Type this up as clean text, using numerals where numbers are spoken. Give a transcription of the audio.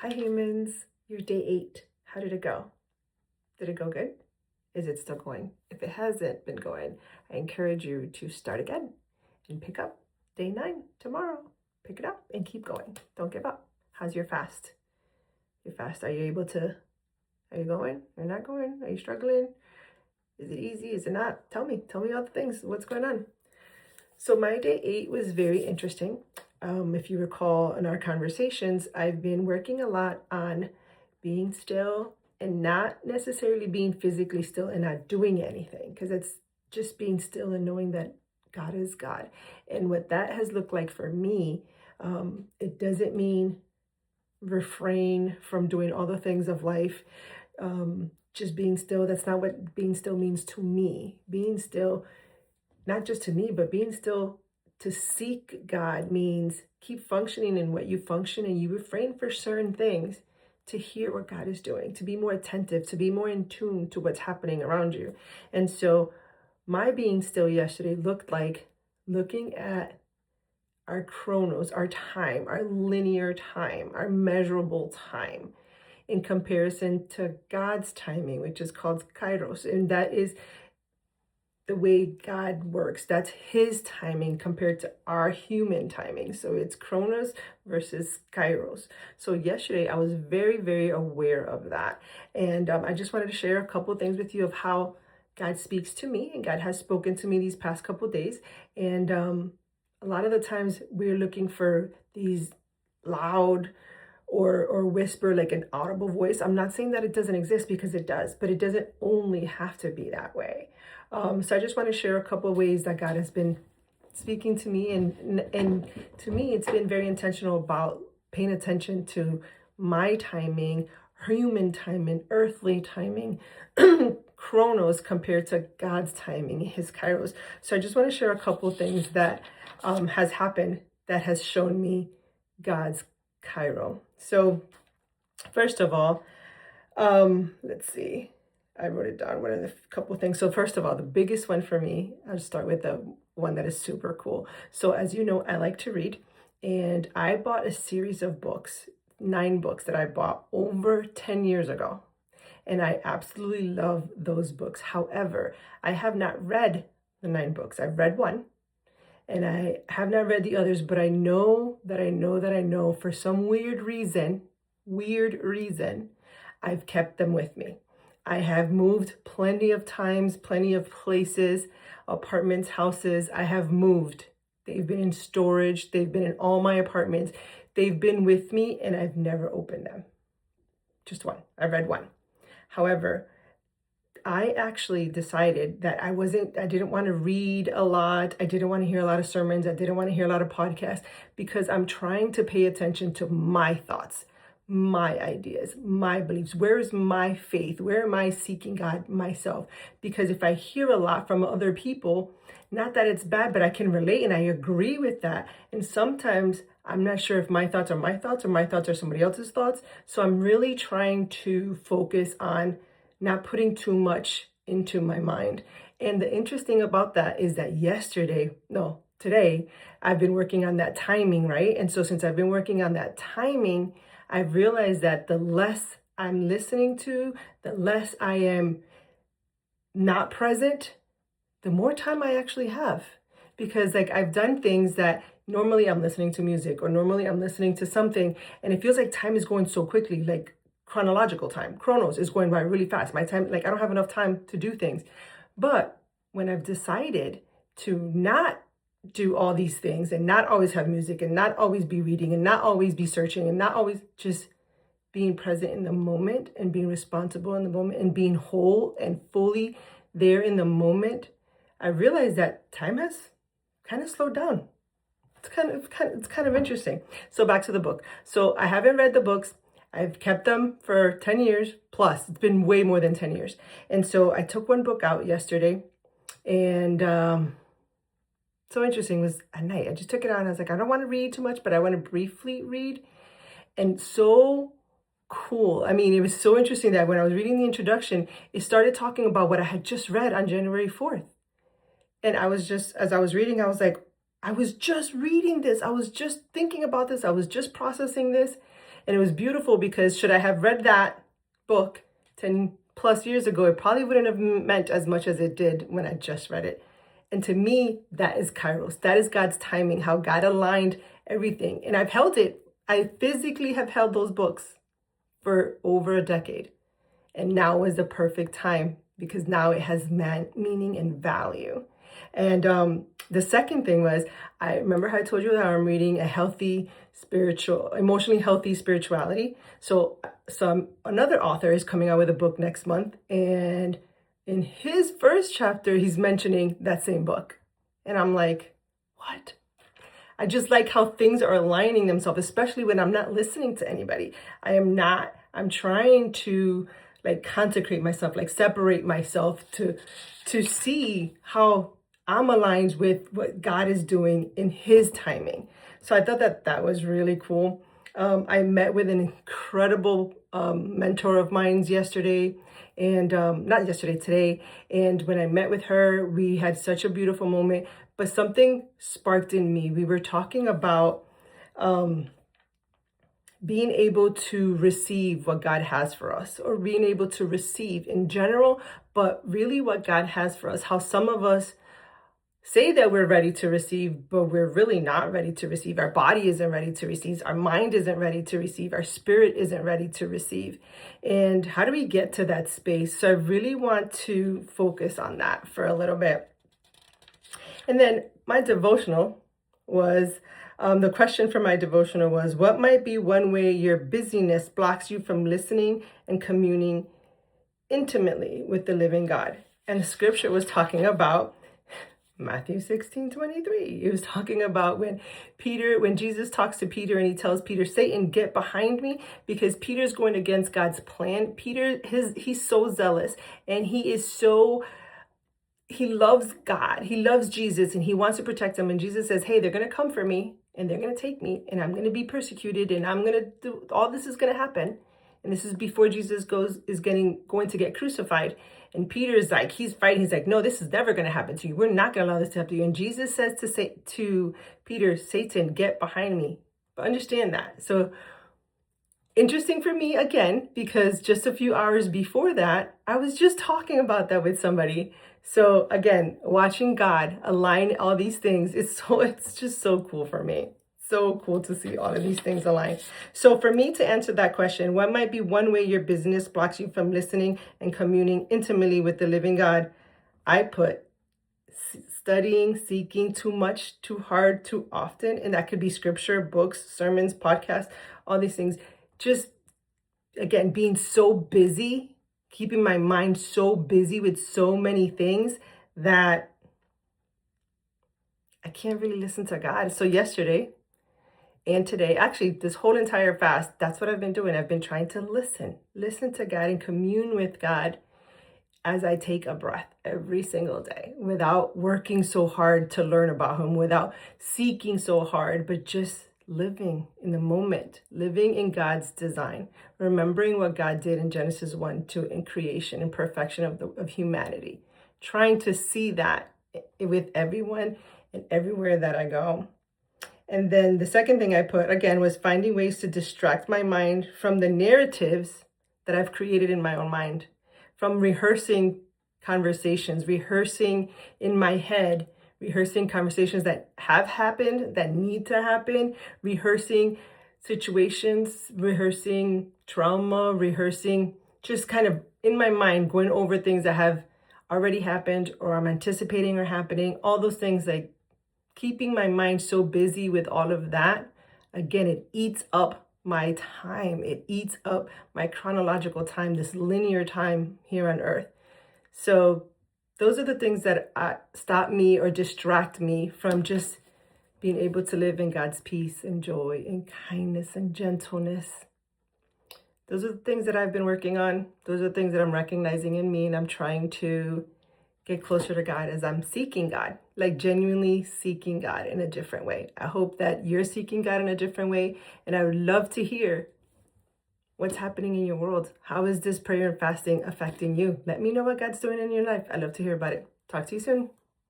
Hi humans, your day 8. How did it go? Did it go good? Is it still going? If it hasn't been going, I encourage you to start again and pick up day 9 tomorrow. Pick it up and keep going. Don't give up. How's your fast? Your fast, are you going? You're not going? Are you struggling? Is it easy? Is it not? Tell me all the things. What's going on? So my day 8 was very interesting. If you recall in our conversations, I've been working a lot on being still and not necessarily being physically still and not doing anything, because it's just being still and knowing that God is God. And what that has looked like for me, it doesn't mean refrain from doing all the things of life. Just being still, that's not what being still means to me. Being still, not just to me, but being still to seek God means keep functioning in what you function and you refrain for certain things to hear what God is doing, to be more attentive, to be more in tune to what's happening around you. And so my being still yesterday looked like looking at our Kronos, our time, our linear time, our measurable time in comparison to God's timing, which is called Kairos. And that is the way God works. That's his timing compared to our human timing. So it's Kronos versus Kairos. So yesterday I was very, very aware of that. And I just wanted to share a couple of things with you of how God speaks to me, and God has spoken to me these past couple of days. And a lot of the times we're looking for these loud or whisper, like an audible voice. I'm not saying that it doesn't exist, because it does, but it doesn't only have to be that way. So I just want to share a couple of ways that God has been speaking to me, and to me, it's been very intentional about paying attention to my timing, human timing, earthly timing, Kronos compared to God's timing, his Kairos. So I just want to share a couple of things that has happened that has shown me God's Kairo. So first of all, let's see. I wrote it down. What are the couple things? So first of all, the biggest one for me, I'll start with the one that is super cool. So as you know, I like to read, and I bought a series of books, 9 books that I bought over 10 years ago. And I absolutely love those books. However, I have not read the 9 books. I've read one, and I have not read the others, but I know for some weird reason, I've kept them with me. I have moved plenty of times, plenty of places, apartments, houses. I have moved. They've been in storage. They've been in all my apartments. They've been with me, and I've never opened them. Just one. I read one. However, I actually decided that I didn't want to read a lot. I didn't want to hear a lot of sermons. I didn't want to hear a lot of podcasts, because I'm trying to pay attention to my thoughts, my ideas, my beliefs. Where is my faith? Where am I seeking God myself? Because if I hear a lot from other people, not that it's bad, but I can relate and I agree with that. And sometimes I'm not sure if my thoughts are my thoughts or my thoughts are somebody else's thoughts. So I'm really trying to focus on not putting too much into my mind. And the interesting about that is that today, I've been working on that timing, right? And so since I've been working on that timing, I've realized that the less I'm listening to, the less I am not present, the more time I actually have. Because like I've done things that normally I'm listening to music, or normally I'm listening to something, and it feels like time is going so quickly, like chronological time. Kronos is going by really fast. My time, like I don't have enough time to do things. But when I've decided to not do all these things and not always have music and not always be reading and not always be searching and not always just being present in the moment and being responsible in the moment and being whole and fully there in the moment, I realized that time has kind of slowed down. It's kind of interesting. So back to the book. So I haven't read the books. I've kept them for 10 years plus. It's been way more than 10 years. And so I took one book out yesterday, and so interesting was at night. I just took it out and I was like, I don't want to read too much, but I want to briefly read. And so cool. I mean, it was so interesting that when I was reading the introduction, it started talking about what I had just read on January 4th. And as I was reading, I was like, I was just reading this. I was just thinking about this. I was just processing this. And it was beautiful because should I have read that book 10 plus years ago, it probably wouldn't have meant as much as it did when I just read it. And to me, that is Kairos. That is God's timing, how God aligned everything. And I've held it. I physically have held those books for over a decade. And now is the perfect time because now it has meaning and value. And the second thing was, I remember how I told you that I'm reading a emotionally healthy spirituality. So another author is coming out with a book next month. And in his first chapter, he's mentioning that same book. And I'm like, what? I just like how things are aligning themselves, especially when I'm not listening to anybody. I'm trying to like consecrate myself, like separate myself to see how I'm aligned with what God is doing in his timing. So I thought that was really cool. I met with an incredible mentor of mine yesterday, and not yesterday, today. And when I met with her, we had such a beautiful moment, but something sparked in me. We were talking about being able to receive what God has for us, or being able to receive in general, but really what God has for us. How some of us say that we're ready to receive, but we're really not ready to receive. Our body isn't ready to receive. Our mind isn't ready to receive. Our spirit isn't ready to receive. And how do we get to that space? So I really want to focus on that for a little bit. And then my devotional was, the question for my devotional was, what might be one way your busyness blocks you from listening and communing intimately with the living God? And the scripture was talking about Matthew 16:23. It was talking about when Jesus talks to Peter and he tells Peter, Satan, get behind me, because Peter's going against God's plan. He's so zealous, and he loves God. He loves Jesus, and he wants to protect him. And Jesus says, hey, they're going to come for me, and they're going to take me, and I'm going to be persecuted, and I'm going to do all this is going to happen. And this is before Jesus going to get crucified. And Peter is like, he's fighting. He's like, no, this is never going to happen to you. We're not going to allow this to happen to you. And Jesus says to Peter, Satan, get behind me. But understand that. So interesting for me, again, because just a few hours before that, I was just talking about that with somebody. So again, watching God align all these things, it's just so cool for me. So cool to see all of these things align. So for me to answer that question, what might be one way your business blocks you from listening and communing intimately with the living God? I put studying, seeking too much, too hard, too often. And that could be scripture, books, sermons, podcasts, all these things. Just, again, being so busy, keeping my mind so busy with so many things that I can't really listen to God. So yesterday and today, actually this whole entire fast, that's what I've been doing. I've been trying to listen to God and commune with God as I take a breath every single day, without working so hard to learn about him, without seeking so hard, but just living in the moment, living in God's design, remembering what God did in Genesis 1-2 in creation and perfection of humanity, trying to see that with everyone and everywhere that I go. And then the second thing I put, again, was finding ways to distract my mind from the narratives that I've created in my own mind, from rehearsing conversations, rehearsing in my head, rehearsing conversations that have happened, that need to happen, rehearsing situations, rehearsing trauma, rehearsing just kind of in my mind, going over things that have already happened or I'm anticipating are happening, all those things, like keeping my mind so busy with all of that. Again, it eats up my time. It eats up my chronological time, this linear time here on earth. So those are the things that stop me or distract me from just being able to live in God's peace and joy and kindness and gentleness. Those are the things that I've been working on. Those are the things that I'm recognizing in me, and I'm trying to get closer to God as I'm seeking God, like genuinely seeking God in a different way. I hope that you're seeking God in a different way, and I would love to hear what's happening in your world. How is this prayer and fasting affecting you? Let me know what God's doing in your life. I'd love to hear about it. Talk to you soon.